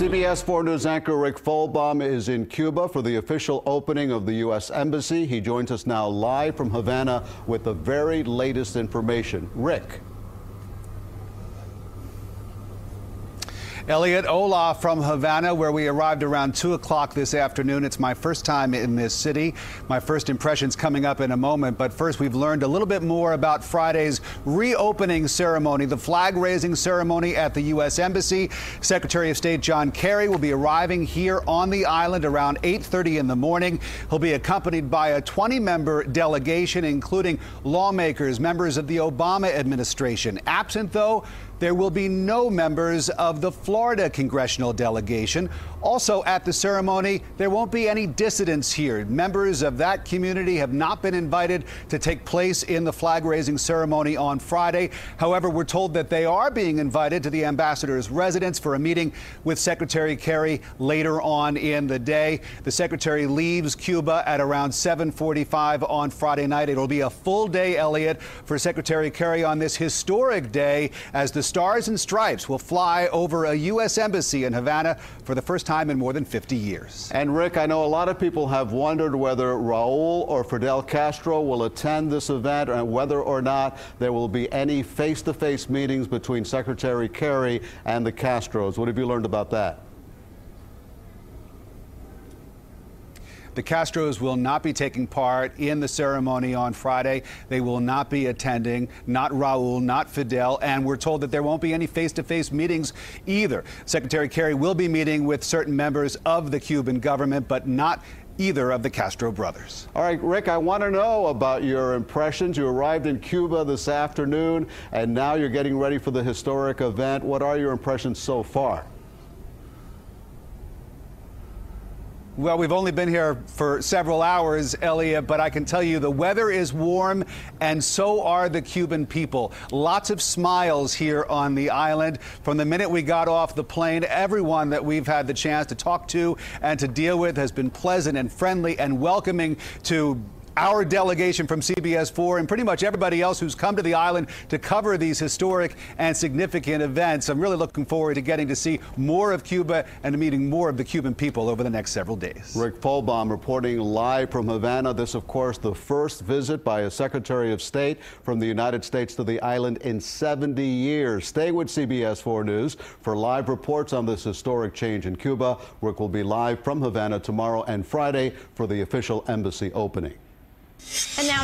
CBS4 News anchor Rick Folbaum is in Cuba for the official opening of the U.S. Embassy. He joins us now live from Havana with the very latest information. Rick. Elliot, hola from Havana, where we arrived around 2 o'clock this afternoon. It's my first time in this city. My first impressions coming up in a moment. But first, we've learned a little bit more about Friday's reopening ceremony, the flag-raising ceremony at the U.S. Embassy. Secretary of State John Kerry will be arriving here on the island around 8:30 in the morning. He'll be accompanied by a 20-member delegation, including lawmakers, members of the Obama administration. Absent, though, there will be no members of the Florida congressional delegation. Also at the ceremony, there won't be any dissidents here. Members of that community have not been invited to take place in the flag-raising ceremony on Friday. However, we're told that they are being invited to the ambassador's residence for a meeting with Secretary Kerry later on in the day. The secretary leaves Cuba at around 7:45 on Friday night. It'll be a full day, Elliot, for Secretary Kerry on this historic day, as the Stars and Stripes will fly over a U.S. embassy in Havana for the first time in more than 50 years. And Rick, I know a lot of people have wondered whether Raul or Fidel Castro will attend this event and whether or not there will be any face-to-face meetings between Secretary Kerry and the Castros. What have you learned about that? The Castros will not be taking part in the ceremony on Friday. They will not be attending, not Raul, not Fidel, and we're told that there won't be any face-to-face meetings either. Secretary Kerry will be meeting with certain members of the Cuban government, but not either of the Castro brothers. All right, Rick, I want to know about your impressions. You arrived in Cuba this afternoon, and now you're getting ready for the historic event. What are your impressions so far? Well, we've only been here for several hours, Elliot, but I can tell you the weather is warm, and so are the Cuban people. Lots of smiles here on the island. From the minute we got off the plane, everyone that we've had the chance to talk to and to deal with has been pleasant and friendly and welcoming to our delegation from CBS4 and pretty much everybody else who's come to the island to cover these historic and significant events. I'm really looking forward to getting to see more of Cuba and to meeting more of the Cuban people over the next several days. Rick Folbaum reporting live from Havana. This, of course, the first visit by a Secretary of State from the United States to the island in 70 years. Stay with CBS4 News for live reports on this historic change in Cuba. Rick will be live from Havana tomorrow and Friday for the official embassy opening. And now